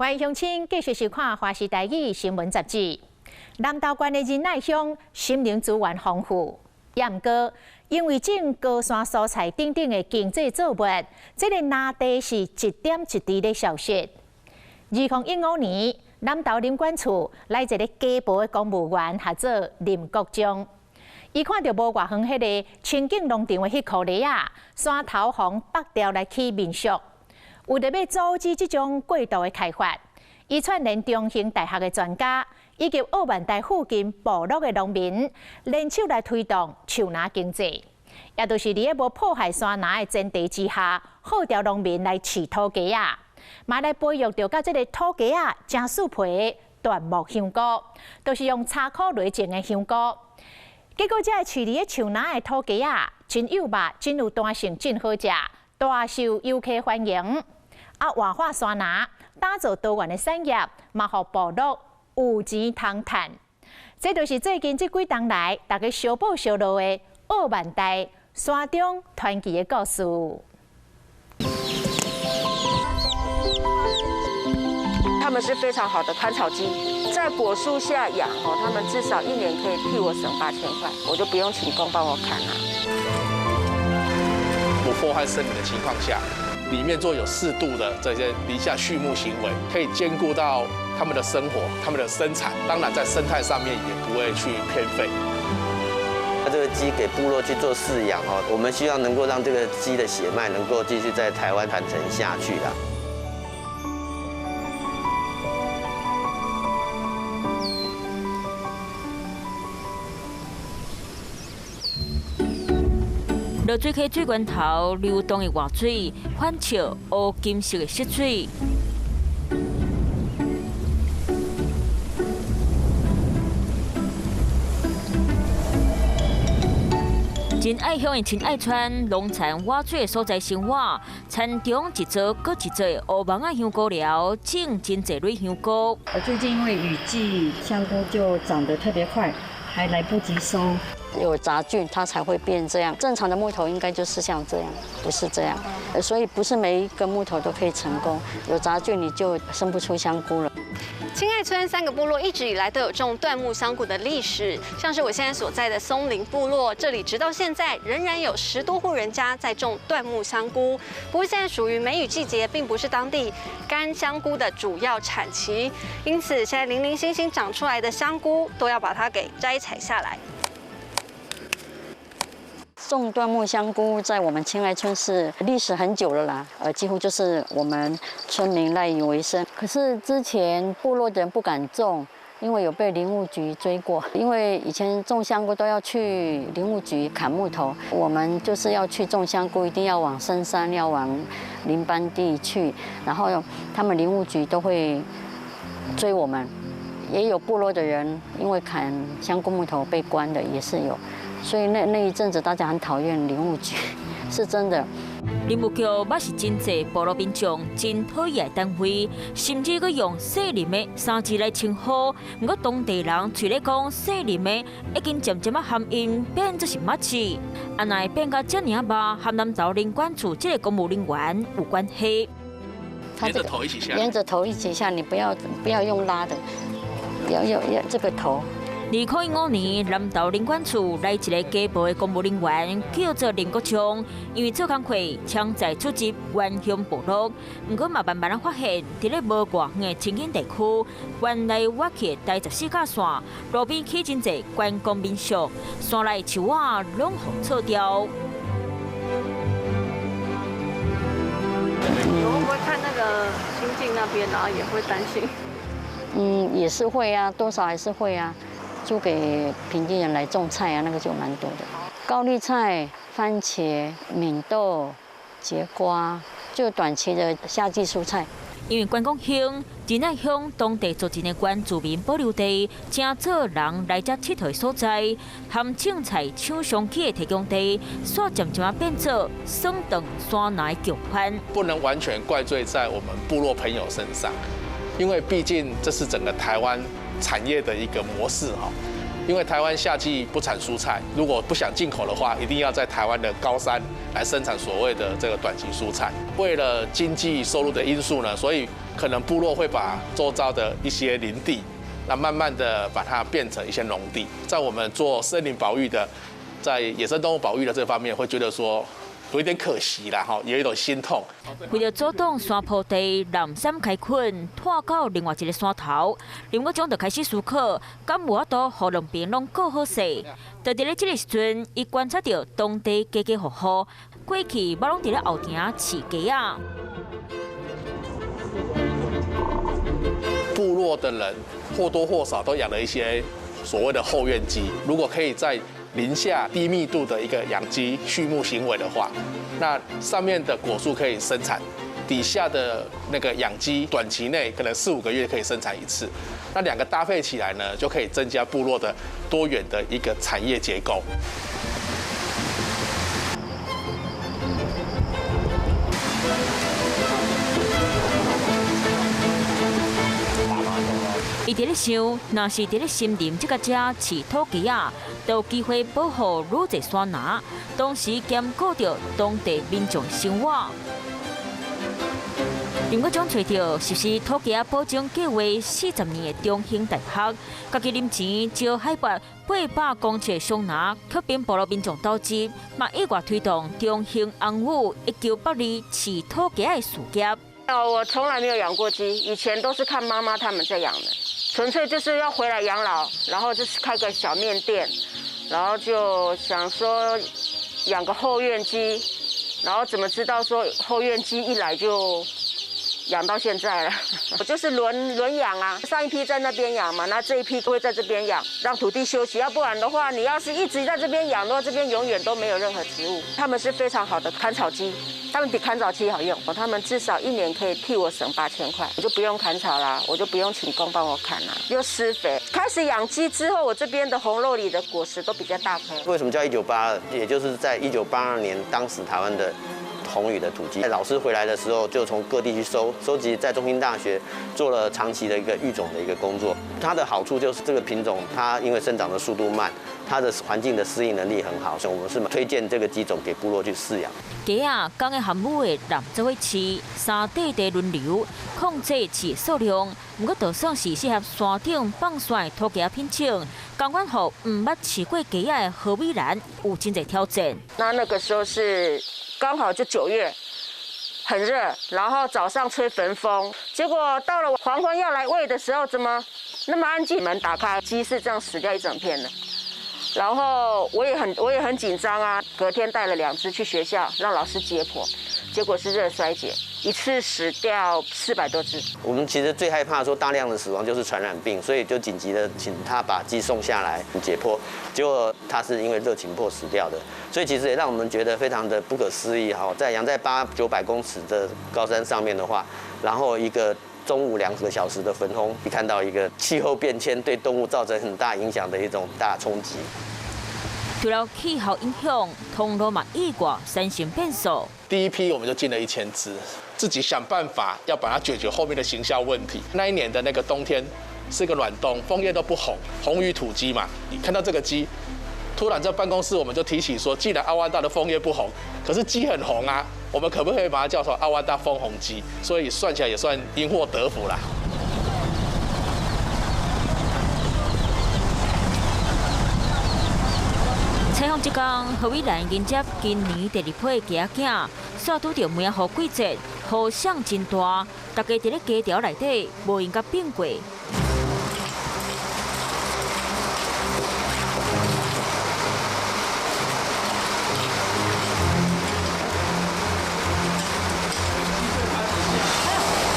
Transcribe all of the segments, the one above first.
欢迎乡亲继续收看《华视台语新闻杂志》。南投县的仁爱乡森林资源丰富，也毋过因为种高山蔬菜等等的经济作物，这个拿地是一点一滴的消失。2015年，南投林管处来一个家暴的公务员，叫做林国忠。伊看到无偌远迄个清境农场的迄棵梨啊，山头红拔掉来起民宿。为着要阻止这种过度的开发，伊串联中兴大学的专家，以及澳万台附近部落的农民，联手来推动树林经济，也就是伫咧无破坏山林的前提之下，号召农民来饲土鸡啊，嘛来培育着甲这个土鸡啊真树皮的椴木香菇，都是用柴苦类种的香菇。结果，这个饲伫树林的土鸡啊，真有肉，真有弹性，真好食，大受游客欢迎。活化山林，打造多元的产业，嘛互部落有钱通赚。这就是最近这几冬来，大家相补相乐的澳万台山中传奇的故事。他们是非常好的看草机，在果树下养哦，他们至少1年可以替我省8000块，我就不用请工帮我砍了。不破坏森林的情况下，里面做有适度的这些林下畜牧行为，可以兼顾到他们的生活、他们的生产，当然在生态上面也不会去偏废。那这个鸡给部落去做饲养哦，我们希望能够让这个鸡的血脉能够继续在台湾传承下去啦。落水溪水源头流动的活水，反照乌金色的色水。真爱乡的真爱川农产挖水的所在生活，田中一座搁一座的乌芒啊香菇苗，种真侪类香菇。最近因为雨季，香菇就长得特别快，还来不及收。有杂菌，它才会变这样。正常的木头应该就是像这样，不是这样。所以不是每一个木头都可以成功，有杂菌你就生不出香菇了。清爱村3个部落一直以来都有种椴木香菇的历史，像是我现在所在的松林部落，这里直到现在仍然有10多户人家在种椴木香菇。不过现在属于梅雨季节，并不是当地干香菇的主要产期，因此现在零零星星长出来的香菇都要把它给摘采下来。种椴木香菇在我们清爱村是历史很久了啦，几乎就是我们村民赖以为生。可是之前部落的人不敢种，因为有被林务局追过。因为以前种香菇都要去林务局砍木头，我们就是要去种香菇，一定要往深山，要往林班地去，然后他们林务局都会追我们。也有部落的人因为砍香菇木头被关的，也是有。所以那一阵子大家很讨厌林务局，是真的。林务局嘛是真侪部落民众真讨厌的单位，甚至佮用细林的3字来称呼。不过当地人嘴咧讲细林的已经渐渐含音变作是麻字，安奈变甲这尔吧，和南投林管处这个公务人员有关系。沿着头一起下，沿着头一起下，你不要用拉的，要这个头。2015年，南投林管处来一个家暴的公务人员，叫做林国忠，因为做工课抢在出入原乡部落，不过嘛慢慢发现，伫咧无偌远的清境地区，原来挖起的第14架线，路边起真侪观光民宿，山内树仔拢互撤掉。你会不会看那个清境那边，然后也会担心？也是会啊，多少还是会啊。租给平地人来种菜啊，那个就蛮多的。高丽菜、番茄、敏豆、节瓜，就短期的夏季蔬菜。因为观光乡、仁爱乡当地组成的原住民保留地，正做人来遮佚佗的所在，含种菜抢上起的提供地，煞渐渐变作省长山林的强番。不能完全怪罪在我们部落朋友身上，因为毕竟这是整个台湾产业的一个模式哈。因为台湾夏季不产蔬菜，如果不想进口的话，一定要在台湾的高山来生产所谓的这个短期蔬菜。为了经济收入的因素呢，所以可能部落会把周遭的一些林地，那慢慢的把它变成一些农地。在我们做森林保育的，在野生动物保育的这方面，会觉得说有一点可惜啦，有一种心痛。为了阻挡山坡地南山开垦，拖到另外一个山头，林国忠就开始思考，敢有法度让两边拢过好势。就伫咧这个时阵，伊观察到当地家家户户过去捌拢伫咧后庭饲鸡啊。部落的人或多或少都养了一些所谓的后院鸡，如果可以在林下低密度的一个养鸡畜牧行为的话，那上面的果树可以生产，底下的那个养鸡短期内可能4、5个月可以生产一次，那两个搭配起来呢，就可以增加部落的多元的一个产业结构。伊伫咧想，若是伫咧森林这个遮饲土鸡啊，就有机会保护愈侪山林，同时兼顾着当地民众生活。林国忠找到实施土鸡保种计划40年的中兴大学，家己啉钱招海拔800公尺松林，吸引部落民众投资，嘛意外推动中兴红武1982饲土鸡的事业。我从来没有养过鸡，以前都是看妈妈他们在养的，纯粹就是要回来养老，然后就是开个小面店，然后就想说养个后院鸡，然后怎么知道说后院鸡一来就养到现在了。我就是轮养啊，上一批在那边养嘛，那这一批都会在这边养，让土地休息，要不然的话，你要是一直在这边养的话，这边永远都没有任何植物。它们是非常好的砍草机。他们比砍草机好用，他们至少1年可以替我省8000块，我就不用砍草啦，我就不用请工帮我砍啦，又施肥。开始养鸡之后，我这边的红肉里的果实都比较大颗。为什么叫1982？也就是在1982年，当时台湾的红羽的土鸡，老师回来的时候就从各地去收集，在中兴大学做了长期的一个育种的一个工作。它的好处就是这个品种，它因为生长的速度慢，它的环境的适应能力很好，所以我们是推荐这个鸡种给部落去饲养。鸡啊，刚个含母的人做伙饲，3地地轮流控制饲数量，不过就算是适合山顶放山的土鸡品种，同款互唔捌饲过鸡的何美兰有真侪挑战。那个时候是刚好就9月，很热，然后早上吹焚风，结果到了黄昏要来喂的时候，怎么那么安静？门打开，鸡是这样死掉一整片的。然后我也很紧张啊，隔天带了2只去学校，让老师解剖，结果是热衰竭，一次死掉400多只。我们其实最害怕说大量的死亡就是传染病，所以就紧急的请他把鸡送下来解剖，结果他是因为热情迫死掉的，所以其实也让我们觉得非常的不可思议哈，在养在800-900公尺的高山上面的话，然后一个中午2个小时的焚烘，你看到一个气候变迁对动物造成很大影响的一种大冲击。除了气候影响，通路嘛意外山形变数。第一批我们就进了1000只，自己想办法要把它解决后面的行销问题。那一年的那个冬天是个暖冬，枫叶都不红，红羽土鸡嘛。你看到这个鸡，突然在办公室我们就提起说，既然阿瓦达的枫叶不红，可是鸡很红啊，我们可不可以把它叫做阿瓦达枫红鸡？所以算起来也算因祸得福啦。采访这天，何美兰迎接今年第2批鸡仔囝，煞拄到梅雨季节，雨响真大，大家伫咧鸡条内底无应该变过。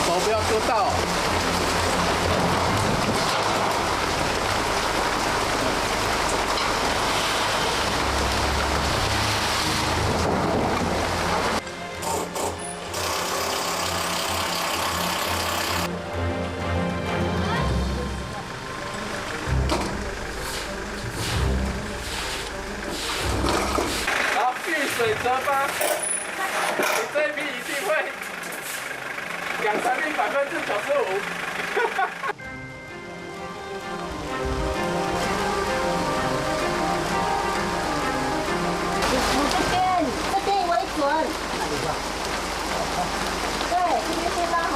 手不要割到。水折吧，你这一批一定会2、3粒95%。这边为准。对，这边先拉好。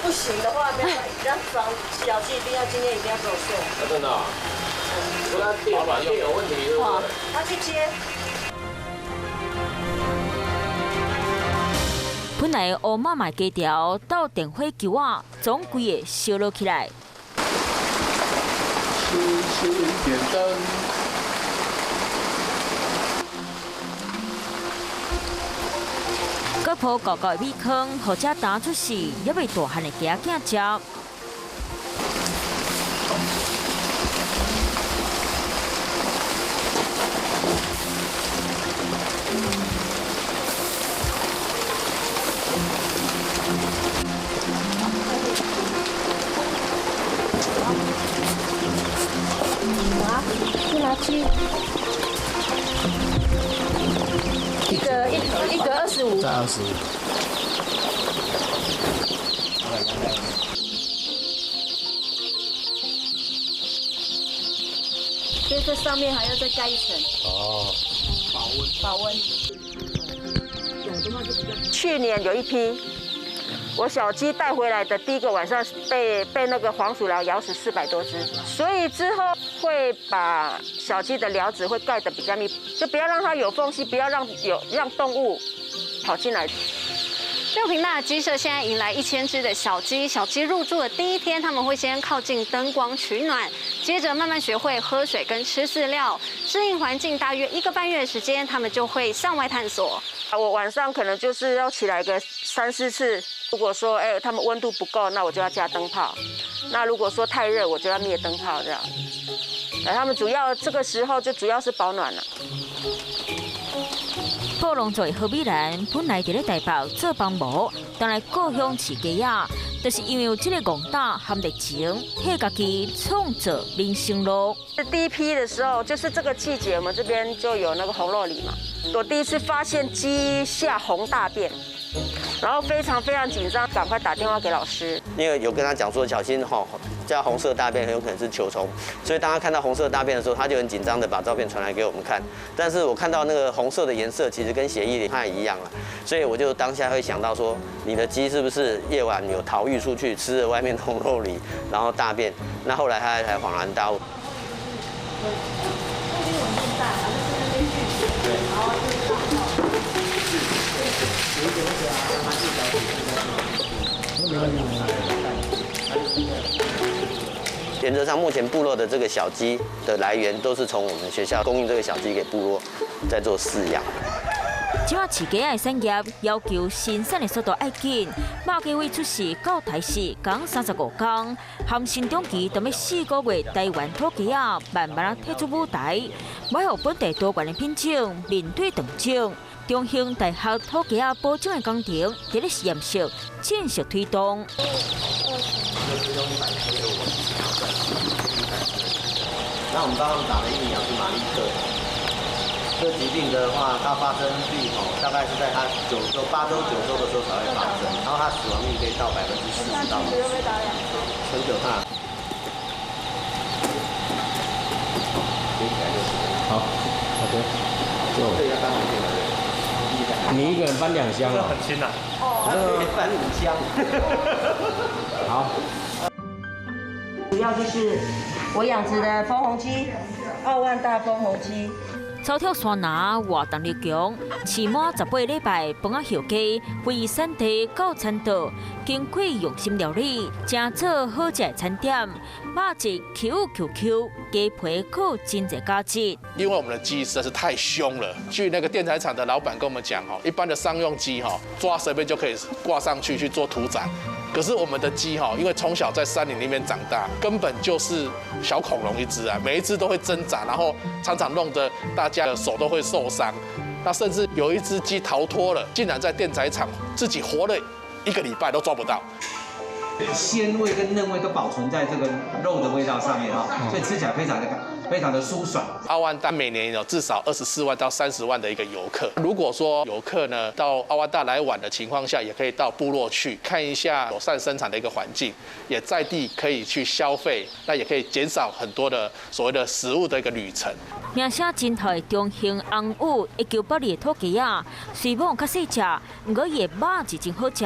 不行的话，没有，要找小鸡今天一定要给我送。真的、啊？不然老板又有问题，对不对？他去接。本来乌妈妈鸡条到电火球啊，总规个烧了起来。星星点灯。个铺高高的米糠，或者打出时也未大汉的家囝食。去拿去。一个25。再25。所以这上面还要再盖一层。哦。保温。去年有一批，我小鸡带回来的第一个晚上被那个黄鼠狼咬死400多只，所以之后会把小鸡的寮子会盖得比较密，就不要让它有缝隙，不要让动物跑进来。6坪大的鸡舍现在迎来1000只的小鸡。小鸡入住的第一天，他们会先靠近灯光取暖，接着慢慢学会喝水跟吃饲料，适应环境。大约1个半月的时间，他们就会向外探索。我晚上可能就是要起来个3、4次。如果说他们温度不够，那我就要加灯泡。那如果说太热，我就要灭灯泡这样。他们主要这个时候就主要是保暖了。布农族的何美兰本来伫咧台北做帮模，当来故乡饲鸡仔，就是因为有这个戆胆和热情，替家己创造人生路。第一批的时候，就是这个季节，我们这边就有那个红肉梨嘛。我第一次发现鸡下红大便，然后非常非常紧张，赶快打电话给老师。因为有跟他讲说小心叫红色大便很有可能是球虫，所以当他看到红色大便的时候，他就很紧张的把照片传来给我们看。但是我看到那个红色的颜色其实跟血液里不太一样了，所以我就当下会想到说，你的鸡是不是夜晚有逃逸出去吃了外面的红肉梨，然后大便？那后来他才恍然大悟。原则上，目前部落的这个小鸡的来源都是从我们学校供应这个小鸡给部落，在做饲养。即马饲鸡仔的产业要求生产的速度要紧，肉鸡位出世到台市讲35天，含新中期等要4个月，台湾土鸡仔慢慢退出舞台，要让本地多元的品种面对竞争。中兴大学土鸡仔保种的工程伫咧实验室正式推动。那我们帮他们打的疫苗是马利克，这疾病的话，它发生率大概是在它8周、9周的时候才会发生，然后它死亡率可以到40%到50%，很可怕。好，好的，这个要搬回去了。你一个人搬2箱啊？很轻啊。哦，可以搬5箱。好。主要就是我养殖的枫红鸡，2万大枫红鸡。走跳山拿活动力强，饲满18礼拜，帮啊后鸡，为产地到餐桌，经过用心料理，正做好食的餐点。肉质 QQQ， 鸡皮可真侪价值。因为我们的鸡实在是太凶了，据那个电材厂的老板跟我们讲一般的商用鸡抓随便就可以挂上去做屠宰。可是我们的鸡因为从小在山林里面长大，根本就是小恐龙一只啊，每一只都会挣扎，然后常常弄得大家的手都会受伤。那甚至有一只鸡逃脱了，竟然在电宰场自己活了1个礼拜都抓不到。鲜味跟嫩味都保存在这个肉的味道上面所以吃起来非常的非常的舒爽。阿万大每年有至少24万到30万的一个游客。如果说游客呢到阿万大来玩的情况下，也可以到部落去看一下友善生产的一个环境，也在地可以去消费，那也可以减少很多的所谓的食物的一个旅程。名声真好的中兴红武1982的土鸡啊，虽然较细只，不过伊的肉是真好吃，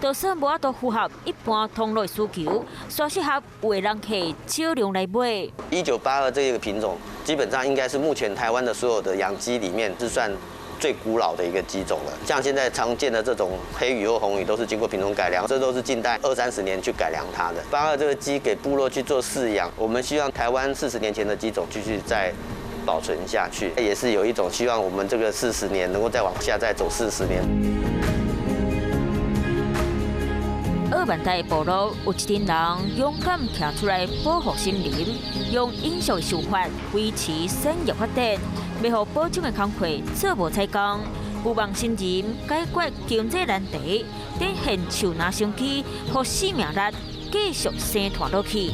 就算无法度符合一般通路的需求，所适合有的人客少量来买。1982这个品种，基本上应该是目前台湾的所有的养鸡里面是算最古老的一个鸡种了。像现在常见的这种黑羽或红羽，都是经过品种改良，这都是近代20-30年去改良它的。82这个鸡给部落去做饲养，我们希望台湾40年前的鸡种继续再保存下去，也是有一种希望我们这个40年能够再往下再走40年。二万大的部落有一群人勇敢站出来保护森林，用引属的手法维持产业发展，要让保种的工课做无采工，有望新人解决经济难题，展现树拿相机，让生命力继续生传落去。